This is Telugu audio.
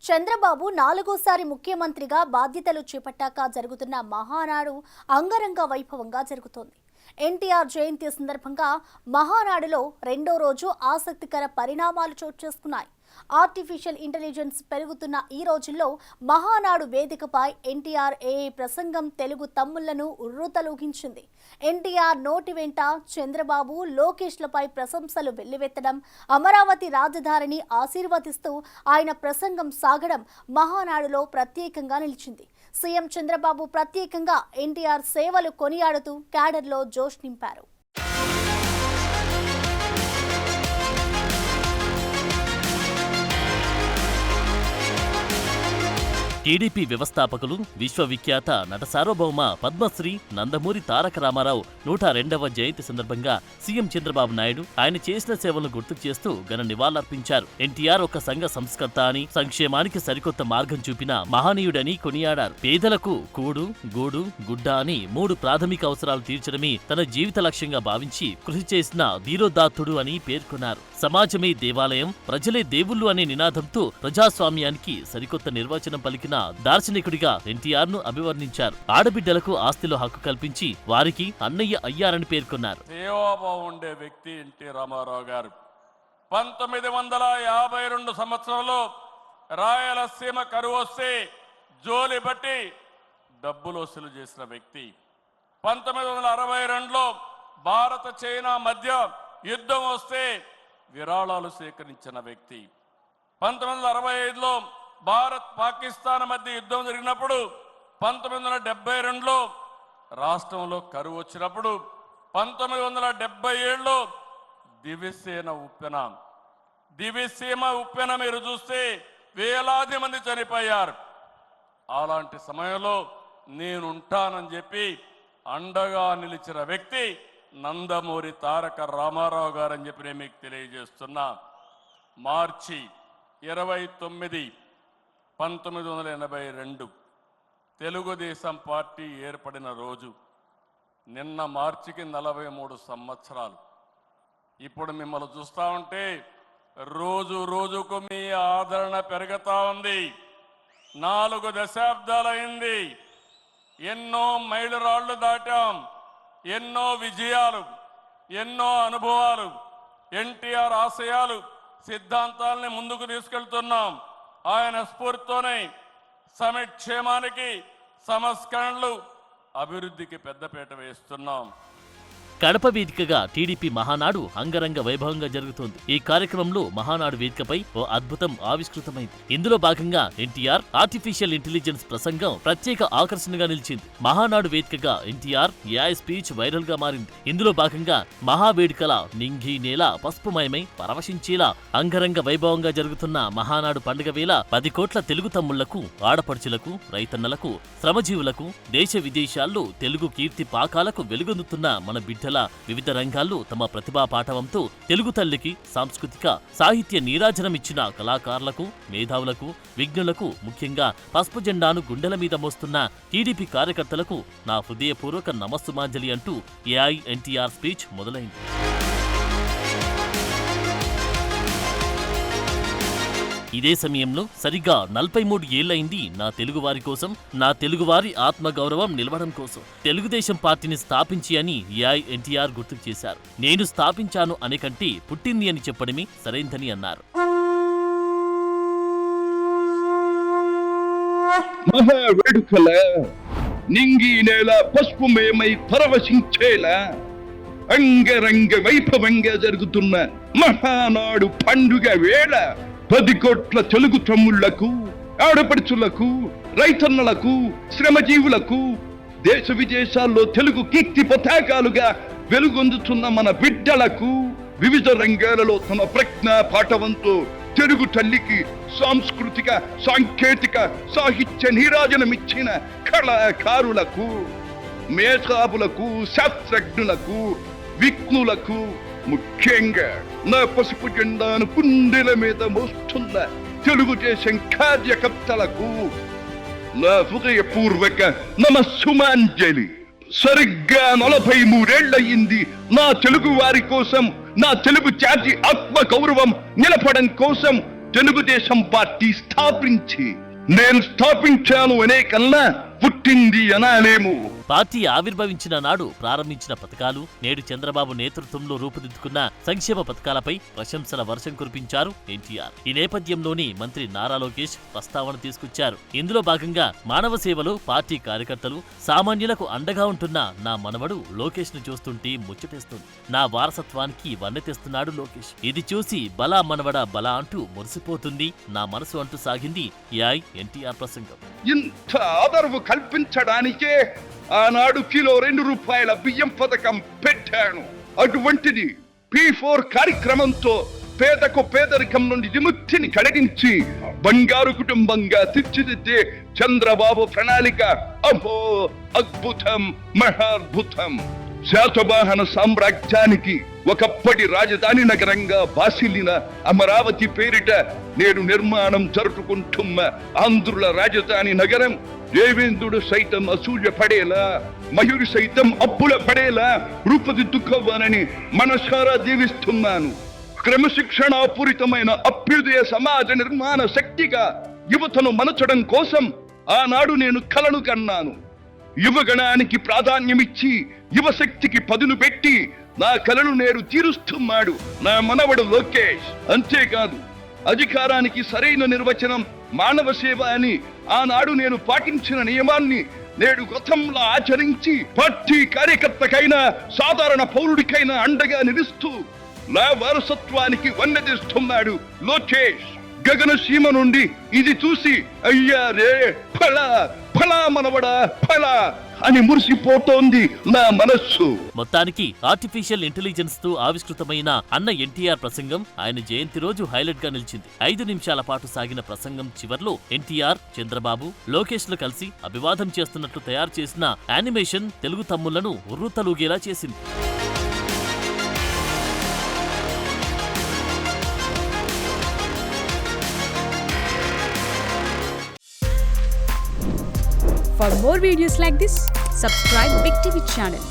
చంద్రబాబు నాలుగోసారి ముఖ్యమంత్రిగా బాధ్యతలు చేపట్టాక జరుగుతున్న మహానాడు అంగరంగ వైభవంగా జరుగుతోంది. ఎన్టీఆర్ జయంతి సందర్భంగా మహానాడులో రెండో రోజు ఆసక్తికర పరిణామాలు చోటు చేసుకున్నాయి. ఆర్టిఫిషియల్ ఇంటెలిజెన్స్ పెరుగుతున్న ఈ రోజుల్లో మహానాడు వేదికపై ఎన్టీఆర్ ఏఐ ప్రసంగం తెలుగు తమ్ముళ్లను ఉర్రూతలూగించింది. ఎన్టీఆర్ నోటి వెంట చంద్రబాబు, లోకేష్లపై ప్రశంసలు వెల్లువెత్తడం, అమరావతి రాజధానిని ఆశీర్వదిస్తూ ఆయన ప్రసంగం సాగడం మహానాడులో ప్రత్యేకంగా నిలిచింది. సీఎం చంద్రబాబు ప్రత్యేకంగా ఎన్టీఆర్ సేవలు కొనియాడుతూ క్యాడర్లో జోష్ నింపారు. టీడీపీ వ్యవస్థాపకులు, విశ్వవిఖ్యాత నట సార్వభౌమ పద్మశ్రీ నందమూరి తారక రామారావు 102వ జయంతి సందర్భంగా సీఎం చంద్రబాబు నాయుడు ఆయన చేసిన సేవలను గుర్తుకు చేస్తూ ఘన నివాళులర్పించారు. ఎన్టీఆర్ ఒక సంఘ సంస్కర్త అని, సంక్షేమానికి సరికొత్త మార్గం చూపిన మహనీయుడని కొనియాడారు. పేదలకు కూడు, గూడు, గుడ్డ అని 3 ప్రాథమిక అవసరాలు తీర్చడమే తన జీవిత లక్ష్యంగా భావించి కృషి చేసిన ధీరోదాత్తుడు అని పేర్కొన్నారు. సమాజమే దేవాలయం, ప్రజలే దేవుళ్ళు అనే నినాదంతో ప్రజాస్వామ్యానికి సరికొత్త నిర్వచనం పలికిన దార్శనికుడిగా ఎన్టీఆర్ ను అభివర్ణించారు. ఆడబిడ్డలకు ఆస్తిలో హక్కు కల్పించి వారికి అన్నయ్య అయ్యారని పేర్కొన్నారు. సేవాభావం ఉండే వ్యక్తి ఎన్టీ రామారావు గారు 1952 సంవత్సరంలో రాయలసీమ కరువు వస్తే జోలి బట్టి డబ్బులు వసూలు చేసిన వ్యక్తి. 1962లో భారత చైనా మధ్య యుద్ధం వస్తే విరాళాలు సేకరించిన వ్యక్తి. 1965లో భారత్ పాకిస్తాన్ మధ్య యుద్ధం జరిగినప్పుడు 1972లో రాష్ట్రంలో కరువు వచ్చినప్పుడు 1977లో దివిసీమ ఉప్పెన మీరు చూస్తే వేలాది మంది చనిపోయారు. అలాంటి సమయంలో నేనుంటానని చెప్పి అండగా నిలిచిన వ్యక్తి నందమూరి తారక రామారావు గారని చెప్పి నేను మీకు తెలియజేస్తున్నా. మార్చి 29, 1982 తెలుగుదేశం పార్టీ ఏర్పడిన రోజు. నిన్న మార్చికి 43 సంవత్సరాలు. ఇప్పుడు మిమ్మల్ని చూస్తా ఉంటే రోజు రోజుకు మీ ఆదరణ పెరుగుతా ఉంది. 4 దశాబ్దాలైంది. ఎన్నో మైలురాళ్లు దాటాం, ఎన్నో విజయాలు, ఎన్నో అనుభవాలు. ఎన్టీఆర్ ఆశయాలు, సిద్ధాంతాలని ముందుకు తీసుకెళ్తున్నాం. ఆయన స్ఫూర్తితోనే సంక్షేమానికి, సంస్కరణలు, అభివృద్ధికి పెద్దపీట వేస్తున్నాం. కడప వేదికగా టీడీపీ మహానాడు అంగరంగ వైభవంగా జరుగుతోంది. ఈ కార్యక్రమంలో మహానాడు వేదికపై ఓ అద్భుతం ఆవిష్కృతమైంది. ఇందులో భాగంగా ఎన్టీఆర్ ఆర్టిఫిషియల్ ఇంటెలిజెన్స్ ప్రసంగం ప్రత్యేక ఆకర్షణగా నిలిచింది. మహానాడు వేదికగా ఎన్టీఆర్ ఏఐ స్పీచ్ వైరల్ గా మారింది. ఇందులో భాగంగా మహావేడుకల నింగి నేల పసుపుమయమై పరవశించేలా అంగరంగ వైభవంగా జరుగుతున్న మహానాడు పండుగ వేళ 10 కోట్ల తెలుగు తమ్ముళ్లకు, ఆడపడుచులకు, రైతన్నలకు, శ్రమజీవులకు, దేశ విదేశాల్లో తెలుగు కీర్తి పాకాలకు వెలుగొందుతున్న మన బిడ్డల వివిధ రంగాల్లో తమ ప్రతిభా పాఠవంతో తెలుగు తల్లికి సాంస్కృతిక, సాహిత్య నీరాజనమిచ్చిన కళాకారులకు, మేధావులకు, విజ్ఞులకు, ముఖ్యంగా పసుపు జెండాను గుండెల మీద మోస్తున్న టీడీపీ కార్యకర్తలకు నా హృదయపూర్వక నమస్సుమాంజలి అంటూ ఏఐ ఎన్టీఆర్ స్పీచ్ మొదలైంది. ఇదే సమయంలో సరిగ్గా 43 ఏళ్లైంది నా తెలుగువారి కోసం, నా తెలుగువారి ఆత్మగౌరవం నిలవడం కోసం తెలుగుదేశం పార్టీని స్థాపించి అని ఏఐ ఎన్టీఆర్ గుర్తుకు చేశారు. నేను స్థాపించాను అనే కంటే పుట్టింది అని చెప్పడమే సరైందని అన్నారు. మహావేడుకల నింగి నేల పసుపుమయమై పరవశించేలా అంగరంగ వైభవంగా జరుగుతున్న మహానాడు పండుగ వేళ 10 కోట్ల తెలుగు తమ్ముళ్లకు, ఆడపడుచులకు, రైతన్నలకు, శ్రమజీవులకు, దేశ విదేశాల్లో తెలుగు కీర్తి పతాకాలుగా వెలుగొందుతున్న మన బిడ్డలకు, వివిధ రంగాలలో తమ ప్రజ్ఞా పాఠవంతో తెలుగు తల్లికి సాంస్కృతిక, సాంకేతిక, సాహిత్య నీరాజనమిచ్చిన కళాకారులకు, మేధావులకు, శాస్త్రజ్ఞులకు, విజ్ఞులకు, ముఖ్యంగా నా పసుపు జెండాను కుండెల మీద మోస్తున్న తెలుగుదేశం కార్యకర్తలకు నా హృదయపూర్వక నమస్సుమాంజలి. సరిగ్గా 43 ఏళ్లయింది నా తెలుగు వారి కోసం, నా తెలుగు జాతి ఆత్మ గౌరవం నిలపడం కోసం తెలుగుదేశం పార్టీ స్థాపించి, నేను స్థాపించాను అనే కన్నా పుట్టింది అనాలేము. పార్టీ ఆవిర్భవించిన నాడు ప్రారంభించిన పథకాలు, నేడు చంద్రబాబు నేతృత్వంలో రూపుదిద్దుకున్న సంక్షేమ పథకాలపై ప్రశంసల వర్షం కురిపించారు ఎన్టీఆర్. ఈ నేపథ్యంలోని మంత్రి నారా లోకేష్ ప్రస్తావన తీసుకొచ్చారు. ఇందులో భాగంగా మానవ సేవలో పార్టీ కార్యకర్తలు, సామాన్యులకు అండగా ఉంటున్న నా మనవడు లోకేష్ ను చూస్తుంటే ముచ్చటేస్తుంది. నా వారసత్వానికి వన్నె తెస్తున్నాడు లోకేష్. ఇది చూసి బలా మనవడా బలా అంటూ మురిసిపోతుంది నా మనసు అంటూ సాగింది ఎన్టీఆర్ ప్రసంగం. ఇంత ఆదరవు కల్పించడానికే ఆనాడు కిలో 2 రూపాయల బియ్యం పథకం పెట్టాను. అటువంటిది P4 కార్యక్రమంతో పేదకు పేదరికం నుండి విముక్తిని కలిగించి బంగారు కుటుంబంగా తీర్చిదిద్దే చంద్రబాబు ప్రణాళిక అహో అద్భుతం, మహాద్భుతం. శాతవాహన సామ్రాజ్యానికి ఒకప్పటి రాజధాని నగరంగా బాసిల్లిన అమరావతి పేరిట నేడు నిర్మాణం జరుపుకుంటున్న ఆంధ్రుల రాజధాని నగరం దేవేంద్రుడు సైతం అసూయ పడేలా, మయూరి సైతం అప్పుల పడేలా రూపుదిద్దుకోవాలని మనసారా దీవిస్తున్నాను. క్రమశిక్షణాపూరితమైన అభ్యుదయ సమాజ నిర్మాణ శక్తిగా యువతను మలచడం కోసం ఆనాడు నేను కలను కన్నాను. యువగణానికి ప్రాధాన్యమిచ్చి యువశక్తికి పదును పెట్టి నా కలను నేడు తీరుస్తున్నాడు నా మనవడు లోకేష్. అంతేకాదు, అధికారానికి సరైన నిర్వచనం మానవ సేవ అని ఆనాడు నేను పాటించిన నియమాన్ని నేడు గతంలో ఆచరించి పార్టీ కార్యకర్తకైనా సాధారణ పౌరుడికైనా అండగా నిలుస్తూ నా వారసత్వానికి వన్నెదిస్తున్నాడు లోకేష్. గగనసీమ నుండి ఇది చూసి అయ్యా రే ఫలా ఫలా మనవడా ఫలా అని మురిసిపోతోంది నా మనస్సు. మొత్తానికి ఆర్టిఫిషియల్ ఇంటెలిజెన్స్ తో ఆవిష్కృతమైన అన్న ఎన్టీఆర్ ప్రసంగం ఆయన జయంతి రోజు హైలైట్ గా నిలిచింది. 5 నిమిషాల పాటు సాగిన ప్రసంగం చివర్లో ఎన్టీఆర్, చంద్రబాబు, లోకేష్ లు కలిసి అభివాదం చేస్తున్నట్లు తయారు చేసిన యానిమేషన్ తెలుగు తమ్ముళ్లను ఉర్రూతలూగేలా చేసింది. For more videos like this, subscribe Big TV channel.